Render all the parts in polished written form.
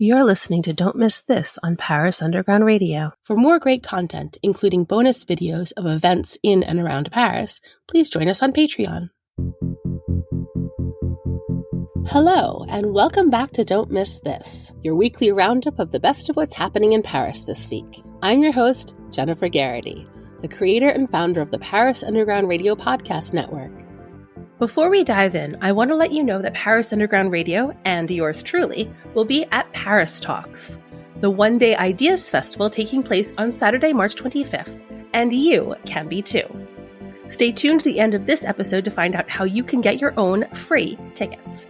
You're listening to Don't Miss This on Paris Underground Radio. For more great content, including bonus videos of events in and around Paris, please join us on Patreon. Hello, and welcome back to Don't Miss This, your weekly roundup of the best of what's happening in Paris this week. I'm your host, Jennifer Garrity, the creator and founder of the Paris Underground Radio podcast network. Before we dive in, I want to let you know that Paris Underground Radio, and yours truly, will be at Paris Talks, the one-day ideas festival taking place on Saturday, March 25th, and you can be too. Stay tuned to the end of this episode to find out how you can get your own free tickets.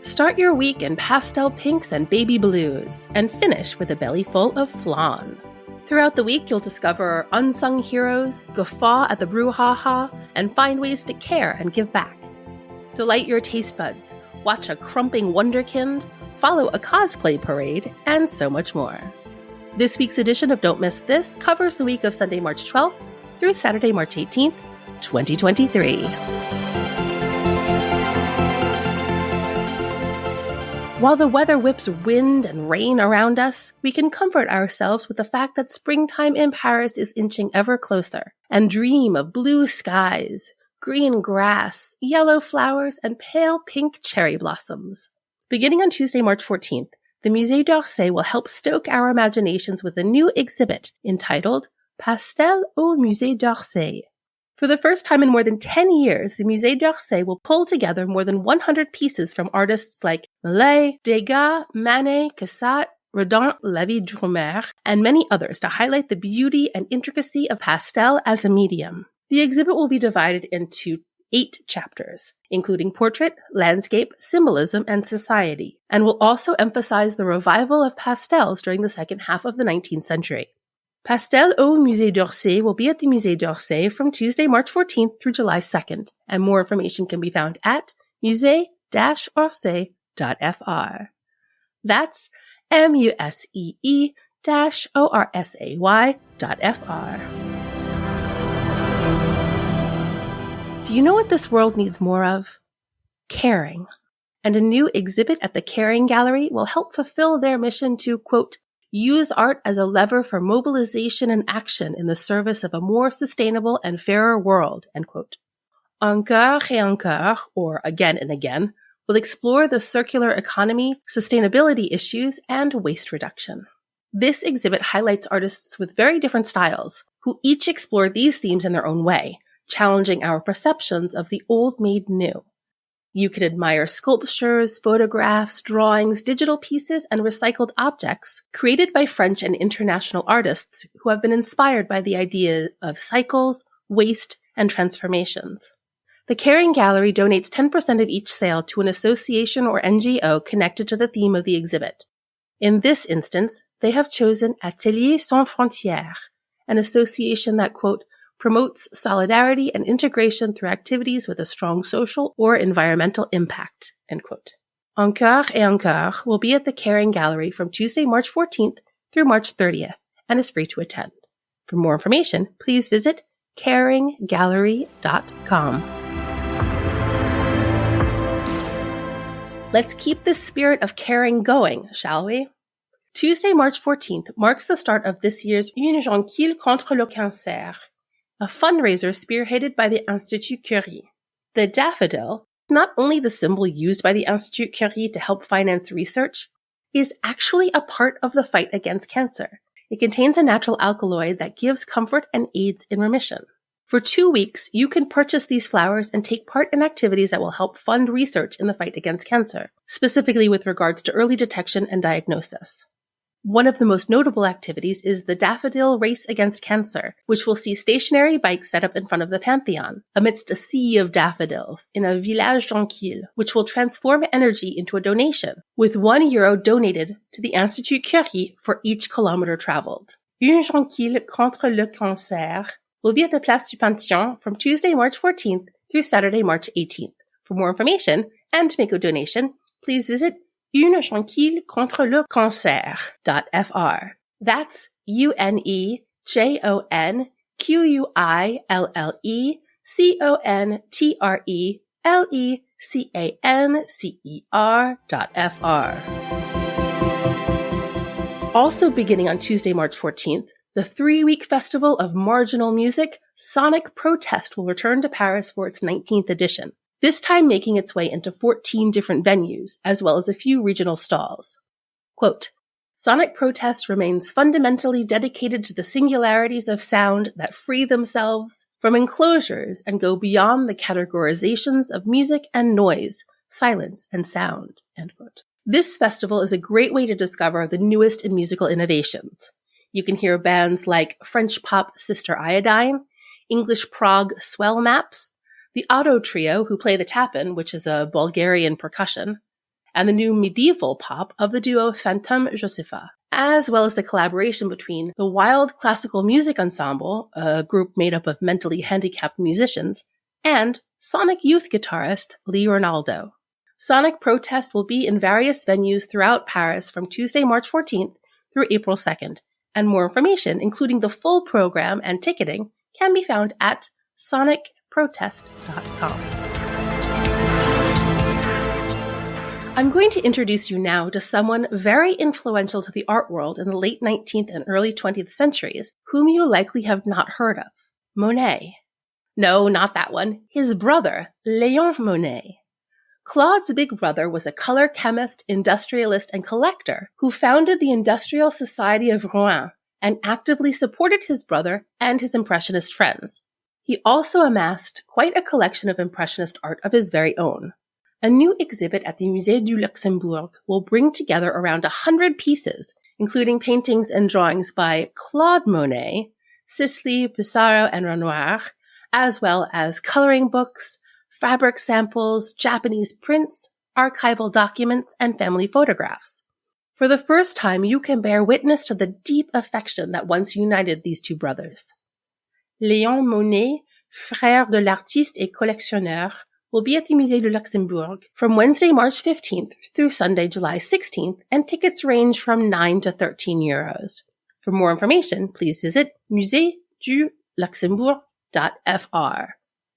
Start your week in pastel pinks and baby blues, and finish with a belly full of flan. Throughout the week, you'll discover unsung heroes, guffaw at the brouhaha, and find ways to care and give back. Delight your taste buds, watch a krumping wunderkind, follow a cosplay parade, and so much more. This week's edition of Don't Miss This covers the week of Sunday, March 12th through Saturday, March 18th, 2023. While the weather whips wind and rain around us, we can comfort ourselves with the fact that springtime in Paris is inching ever closer, and dream of blue skies, green grass, yellow flowers, and pale pink cherry blossoms. Beginning on Tuesday, March 14th, the Musée d'Orsay will help stoke our imaginations with a new exhibit entitled Pastel au Musée d'Orsay. For the first time in more than 10 years, the Musée d'Orsay will pull together more than 100 pieces from artists like Marais, Degas, Manet, Cassatt, Rodin, Levy-Drumer, and many others to highlight the beauty and intricacy of pastel as a medium. The exhibit will be divided into 8 chapters, including portrait, landscape, symbolism, and society, and will also emphasize the revival of pastels during the second half of the 19th century. Pastel au Musée d'Orsay will be at the Musée d'Orsay from Tuesday, March 14th through July 2nd, and more information can be found at musée-orsay.fr. That's musee-orsay.fr. Do you know what this world needs more of? Caring. And a new exhibit at the Caring Gallery will help fulfill their mission to, quote, use art as a lever for mobilization and action in the service of a more sustainable and fairer world, end quote. Encore et encore, or again and again, will explore the circular economy, sustainability issues, and waste reduction. This exhibit highlights artists with very different styles, who each explore these themes in their own way, challenging our perceptions of the old made new. You can admire sculptures, photographs, drawings, digital pieces, and recycled objects created by French and international artists who have been inspired by the idea of cycles, waste, and transformations. The Caring Gallery donates 10% of each sale to an association or NGO connected to the theme of the exhibit. In this instance, they have chosen Ateliers Sans Frontières, an association that, quote, promotes solidarity and integration through activities with a strong social or environmental impact, end quote. Encore et encore will be at the Caring Gallery from Tuesday, March 14th through March 30th and is free to attend. For more information, please visit caringgallery.com. Let's keep this spirit of caring going, shall we? Tuesday, March 14th marks the start of this year's Unsung contre le cancer, a fundraiser spearheaded by the Institut Curie. The daffodil, not only the symbol used by the Institut Curie to help finance research, is actually a part of the fight against cancer. It contains a natural alkaloid that gives comfort and aids in remission. For 2 weeks, you can purchase these flowers and take part in activities that will help fund research in the fight against cancer, specifically with regards to early detection and diagnosis. One of the most notable activities is the Daffodil Race Against Cancer, which will see stationary bikes set up in front of the Pantheon, amidst a sea of daffodils, in a village tranquille, which will transform energy into a donation, with €1 donated to the Institut Curie for each kilometer traveled. Unsung contre le cancer will be at the Place du Panthéon from Tuesday, March 14th through Saturday, March 18th. For more information and to make a donation, please visit unesjonquille-contre-le-cancer.fr. That's unejonquillecontrelecancer.fr. Also beginning on Tuesday, March 14th, the 3-week festival of marginal music, Sonic Protest, will return to Paris for its 19th edition, this time making its way into 14 different venues, as well as a few regional stalls. Quote, Sonic Protest remains fundamentally dedicated to the singularities of sound that free themselves from enclosures and go beyond the categorizations of music and noise, silence and sound. End quote. This festival is a great way to discover the newest in musical innovations. You can hear bands like French pop Sister Iodine, English prog Swell Maps, the Otto Trio, who play the tapin, which is a Bulgarian percussion, and the new medieval pop of the duo Phantom Josepha, as well as the collaboration between the Wild Classical Music Ensemble, a group made up of mentally handicapped musicians, and Sonic Youth guitarist Lee Ronaldo. Sonic Protest will be in various venues throughout Paris from Tuesday, March 14th through April 2nd, and more information, including the full program and ticketing, can be found at sonicprotest.com. I'm going to introduce you now to someone very influential to the art world in the late 19th and early 20th centuries, whom you likely have not heard of. Monet. No, not that one. His brother, Léon Monet. Claude's big brother was a color chemist, industrialist, and collector who founded the Industrial Society of Rouen and actively supported his brother and his Impressionist friends. He also amassed quite a collection of Impressionist art of his very own. A new exhibit at the Musée du Luxembourg will bring together around 100 pieces, including paintings and drawings by Claude Monet, Sisley, Pissarro, and Renoir, as well as coloring books, fabric samples, Japanese prints, archival documents, and family photographs. For the first time, you can bear witness to the deep affection that once united these two brothers. Léon Monet, frère de l'artiste et collectionneur, will be at the Musée du Luxembourg from Wednesday, March 15th through Sunday, July 16th, and tickets range from 9 to 13 euros. For more information, please visit museeduluxembourg.fr.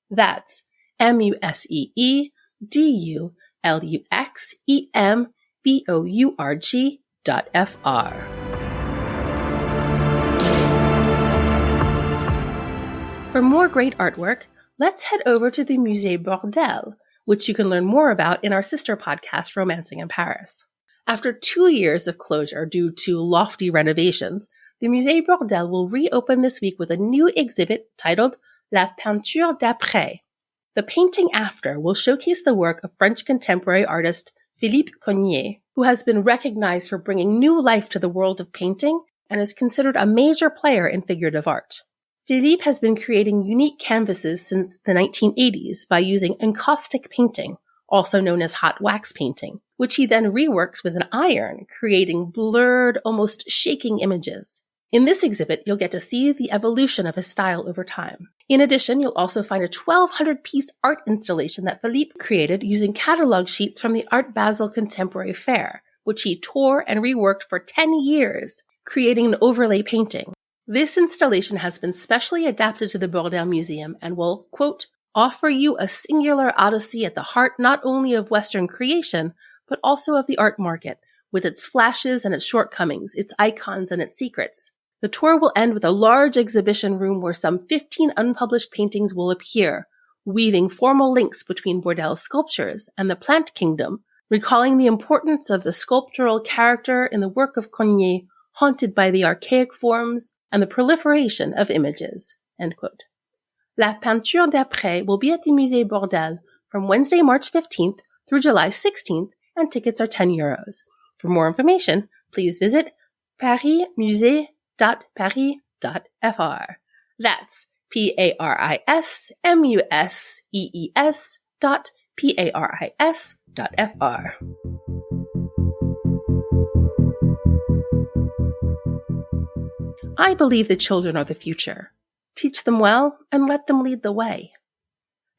That's museeduluxembourg.fr. For more great artwork, let's head over to the Musée Bordel, which you can learn more about in our sister podcast, Romancing in Paris. After 2 years of closure due to lofty renovations, the Musée Bordel will reopen this week with a new exhibit titled La peinture d'après. The painting after will showcase the work of French contemporary artist Philippe Cogniet, who has been recognized for bringing new life to the world of painting and is considered a major player in figurative art. Philippe has been creating unique canvases since the 1980s by using encaustic painting, also known as hot wax painting, which he then reworks with an iron, creating blurred, almost shaking images. In this exhibit, you'll get to see the evolution of his style over time. In addition, you'll also find a 1,200-piece art installation that Philippe created using catalog sheets from the Art Basel Contemporary Fair, which he tore and reworked for 10 years, creating an overlay painting. This installation has been specially adapted to the Bordel Museum and will, quote, offer you a singular odyssey at the heart not only of Western creation, but also of the art market, with its flashes and its shortcomings, its icons and its secrets. The tour will end with a large exhibition room where some 15 unpublished paintings will appear, weaving formal links between Bordel's sculptures and the plant kingdom, recalling the importance of the sculptural character in the work of Cogniet, haunted by the archaic forms and the proliferation of images. End quote. La peinture d'après will be at the Musée Bordel from Wednesday, March 15th through July 16th, and tickets are 10 euros. For more information, please visit parismusee.paris.fr. That's parismusees.paris.fr. I believe the children are the future. Teach them well and let them lead the way.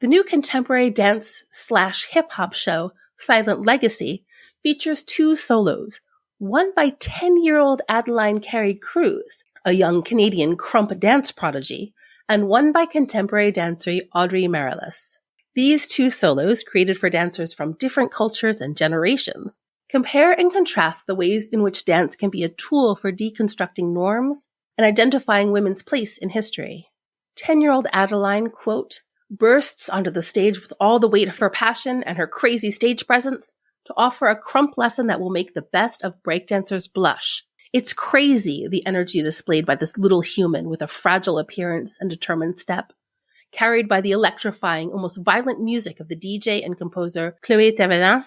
The new contemporary dance/hip-hop show, Silent Legacy, features 2 solos, one by 10-year-old Adeline Carey Cruz, a young Canadian krump dance prodigy, and one by contemporary dancer Audrey Marilis. These 2 solos, created for dancers from different cultures and generations, Compare and contrast the ways in which dance can be a tool for deconstructing norms and identifying women's place in history. 10-year-old Adeline, quote, bursts onto the stage with all the weight of her passion and her crazy stage presence to offer a krump lesson that will make the best of breakdancers blush. It's crazy, the energy displayed by this little human with a fragile appearance and determined step, carried by the electrifying, almost violent music of the DJ and composer Chloé Thévenin.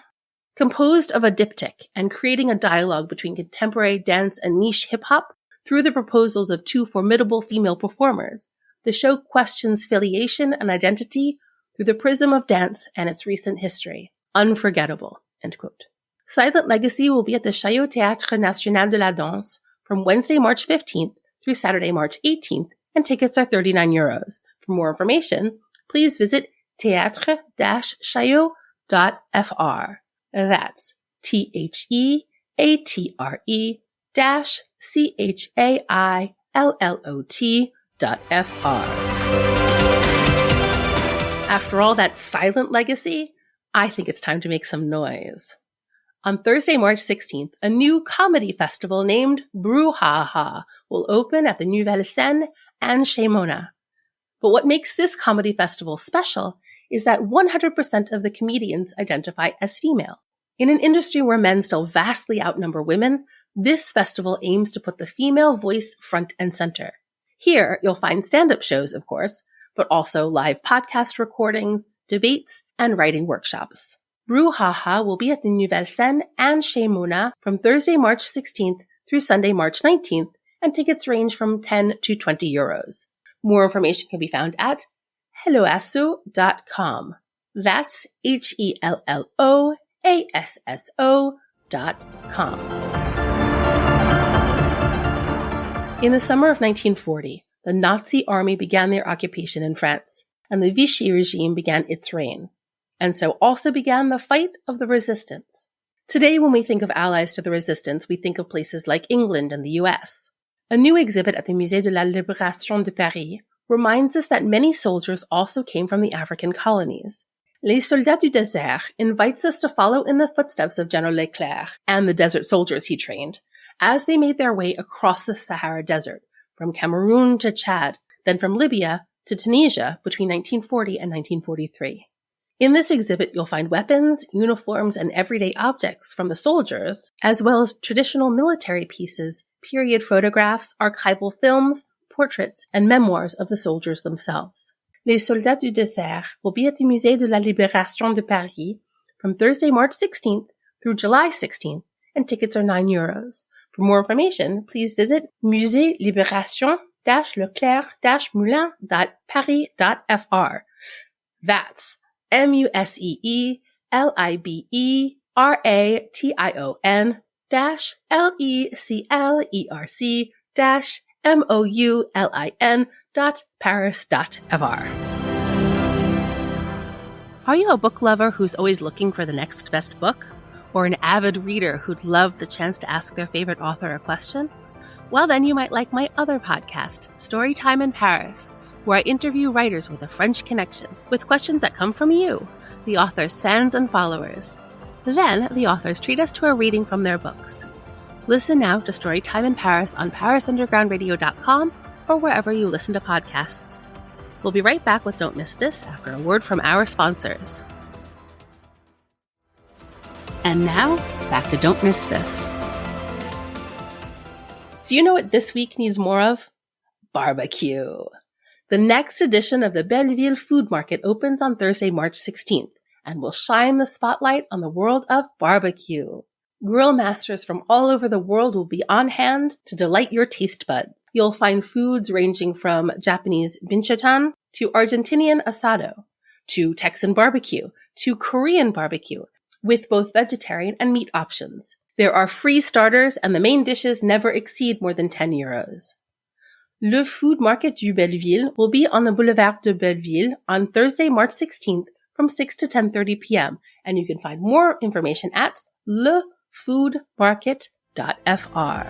Composed of a diptych and creating a dialogue between contemporary dance and niche hip-hop through the proposals of two formidable female performers, the show questions filiation and identity through the prism of dance and its recent history. Unforgettable, end quote. Silent Legacy will be at the Chaillot Théâtre National de la Danse from Wednesday, March 15th through Saturday, March 18th, and tickets are €39. For more information, please visit theatre-chaillot.fr. That's theatre-chaillot.fr. After all that silent legacy, I think it's time to make some noise. On Thursday, March 16th, a new comedy festival named Brouhaha will open at the Nouvelle Scène and Chez Mona. But what makes this comedy festival special is that 100% of the comedians identify as female. In an industry where men still vastly outnumber women, this festival aims to put the female voice front and center. Here, you'll find stand-up shows, of course, but also live podcast recordings, debates, and writing workshops. Brouhaha will be at the Nouvelle Scène and Chez Mona from Thursday, March 16th through Sunday, March 19th, and tickets range from €10 to €20. More information can be found at helloasso.com. That's HELLOASSO.com. In the summer of 1940, the Nazi army began their occupation in France, and the Vichy regime began its reign. And so also began the fight of the resistance. Today, when we think of allies to the resistance, we think of places like England and the US. A new exhibit at the Musée de la Libération de Paris reminds us that many soldiers also came from the African colonies. Les Soldats du Désert invites us to follow in the footsteps of General Leclerc and the desert soldiers he trained, as they made their way across the Sahara Desert, from Cameroon to Chad, then from Libya to Tunisia between 1940 and 1943. In this exhibit, you'll find weapons, uniforms, and everyday objects from the soldiers, as well as traditional military pieces, period photographs, archival films, portraits, and memoirs of the soldiers themselves. Les Soldats du Désert will be at the Musée de la Libération de Paris from Thursday, March 16th through July 16th, and tickets are €9. For more information, please visit musée-libération-leclerc-moulin.paris.fr. That's museliberation-leclerc-moulin.paris.fr. Are you a book lover who's always looking for the next best book? Or an avid reader who'd love the chance to ask their favorite author a question? Well, then you might like my other podcast, Storytime in Paris, where I interview writers with a French connection, with questions that come from you, the author's fans and followers. Then, the authors treat us to a reading from their books. Listen now to Storytime in Paris on parisundergroundradio.com or wherever you listen to podcasts. We'll be right back with Don't Miss This after a word from our sponsors. And now, back to Don't Miss This. Do you know what this week needs more of? Barbecue. The next edition of the Belleville Food Market opens on Thursday, March 16th, and will shine the spotlight on the world of barbecue. Grill masters from all over the world will be on hand to delight your taste buds. You'll find foods ranging from Japanese binchotan to Argentinian asado, to Texan barbecue, to Korean barbecue, with both vegetarian and meat options. There are free starters, and the main dishes never exceed more than €10. Le Food Market du Belleville will be on the Boulevard de Belleville on Thursday, March 16th from 6 to 10:30 p.m., and you can find more information at lefoodmarket.fr.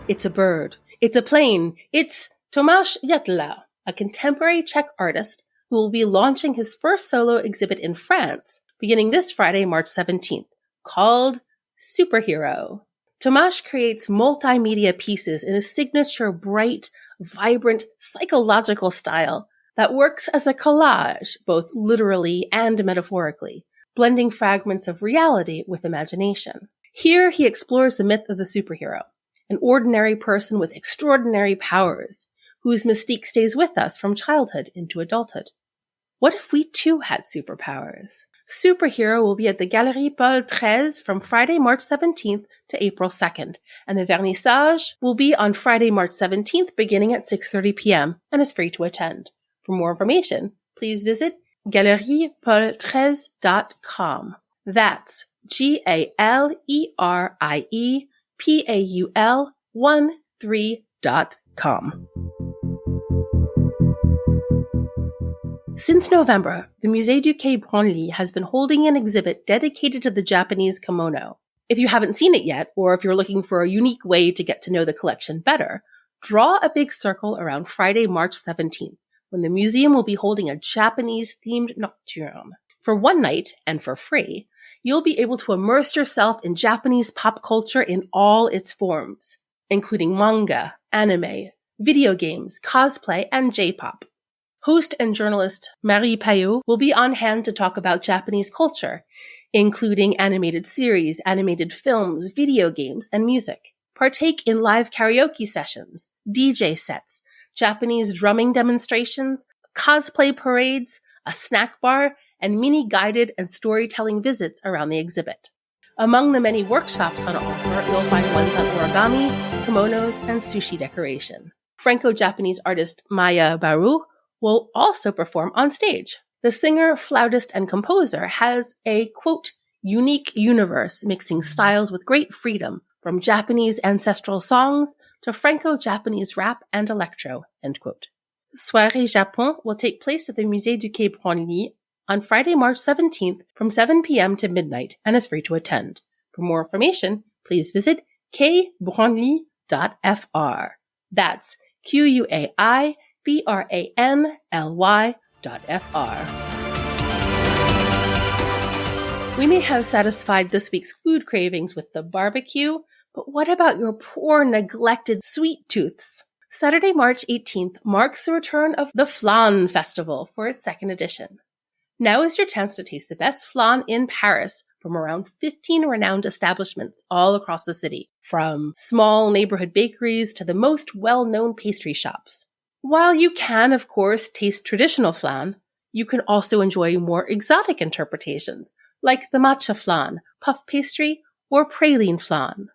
It's a bird. It's a plane. It's Tomáš Yatla, a contemporary Czech artist who will be launching his first solo exhibit in France beginning this Friday, March 17th, called Superhero. Tomasz creates multimedia pieces in a signature, bright, vibrant, psychological style that works as a collage, both literally and metaphorically, blending fragments of reality with imagination. Here, he explores the myth of the superhero, an ordinary person with extraordinary powers, whose mystique stays with us from childhood into adulthood. What if we too had superpowers? Superhero will be at the Galerie Paul 13 from Friday, March 17th to April 2nd, and the vernissage will be on Friday, March 17th, beginning at 6:30 p.m. and is free to attend. For more information, please visit galeriepaul13.com. That's GALERIEPAUL13.com. Since November, the Musée du Quai Branly has been holding an exhibit dedicated to the Japanese kimono. If you haven't seen it yet, or if you're looking for a unique way to get to know the collection better, draw a big circle around Friday, March 17th, when the museum will be holding a Japanese-themed nocturne. For one night, and for free, you'll be able to immerse yourself in Japanese pop culture in all its forms, including manga, anime, video games, cosplay, and J-pop. Host and journalist Marais will be on hand to talk about Japanese culture, including animated series, animated films, video games, and music. Partake in live karaoke sessions, DJ sets, Japanese drumming demonstrations, cosplay parades, a snack bar, and mini guided and storytelling visits around the exhibit. Among the many workshops on offer, you'll find ones on origami, kimonos, and sushi decoration. Franco-Japanese artist Maya Baru will also perform on stage. The singer, flautist, and composer has a, quote, unique universe mixing styles with great freedom, from Japanese ancestral songs to Franco-Japanese rap and electro, end quote. Soirée Japon will take place at the Musée du Quai Branly on Friday, March 17th from 7 p.m. to midnight and is free to attend. For more information, please visit quaibranly.fr. That's QUAIBRANLY.fr. We may have satisfied this week's food cravings with the barbecue, but what about your poor, neglected sweet tooths? Saturday, March 18th marks the return of the Flan Festival for its second edition. Now is your chance to taste the best flan in Paris from around 15 renowned establishments all across the city, from small neighborhood bakeries to the most well-known pastry shops. While you can, of course, taste traditional flan, you can also enjoy more exotic interpretations, like the matcha flan, puff pastry, or praline flan.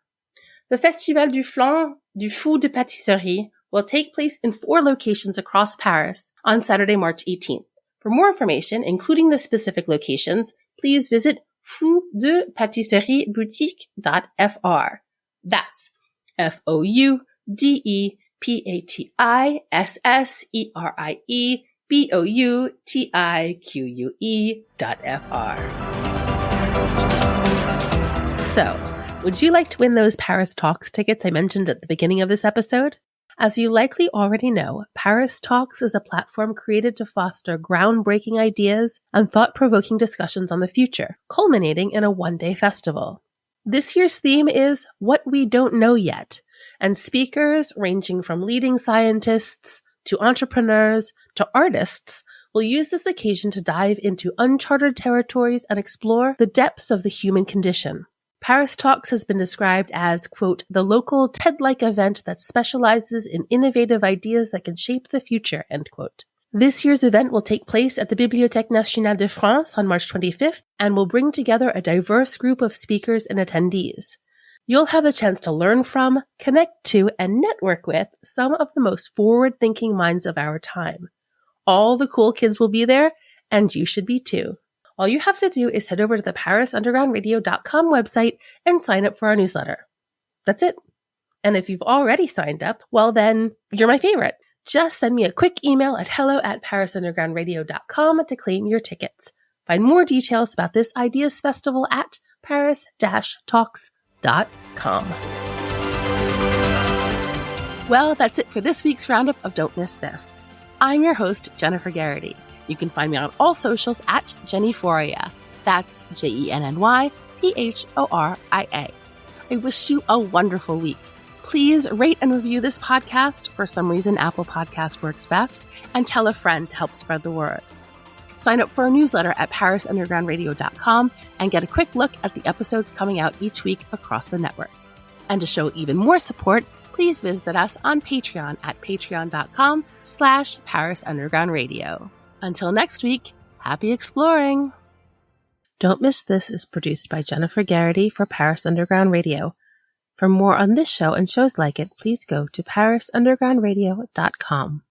The Festival du Flan du Fou de Pâtisserie will take place in 4 locations across Paris on Saturday, March 18th. For more information, including the specific locations, please visit foudepatisserieBoutique.fr. That's FOUDEPATISSERIEBOUTIQUE.fr. So, would you like to win those Paris Talks tickets I mentioned at the beginning of this episode? As you likely already know, Paris Talks is a platform created to foster groundbreaking ideas and thought-provoking discussions on the future, culminating in a one-day festival. This year's theme is What We Don't Know Yet, and speakers ranging from leading scientists to entrepreneurs to artists will use this occasion to dive into uncharted territories and explore the depths of the human condition. Paris Talks has been described as, quote, the local TED-like event that specializes in innovative ideas that can shape the future, end quote. This year's event will take place at the Bibliothèque Nationale de France on March 25th and will bring together a diverse group of speakers and attendees. You'll have the chance to learn from, connect to, and network with some of the most forward-thinking minds of our time. All the cool kids will be there, and you should be too. All you have to do is head over to the ParisUndergroundRadio.com website and sign up for our newsletter. That's it. And if you've already signed up, well then, you're my favorite. Just send me a quick email at hello@ParisUndergroundRadio.com to claim your tickets. Find more details about this Ideas Festival at paris-talks.com. Well, that's it for this week's roundup of Don't Miss This. I'm your host, Jennifer Garrity. You can find me on all socials at Jennyphoria. That's JennyPhoria. I wish you a wonderful week. Please rate and review this podcast. For some reason, Apple Podcast works best. And tell a friend to help spread the word. Sign up for our newsletter at parisundergroundradio.com and get a quick look at the episodes coming out each week across the network. And to show even more support, please visit us on Patreon at patreon.com/parisundergroundradio. Until next week, happy exploring! Don't Miss This is produced by Jennifer Garrity for Paris Underground Radio. For more on this show and shows like it, please go to parisundergroundradio.com.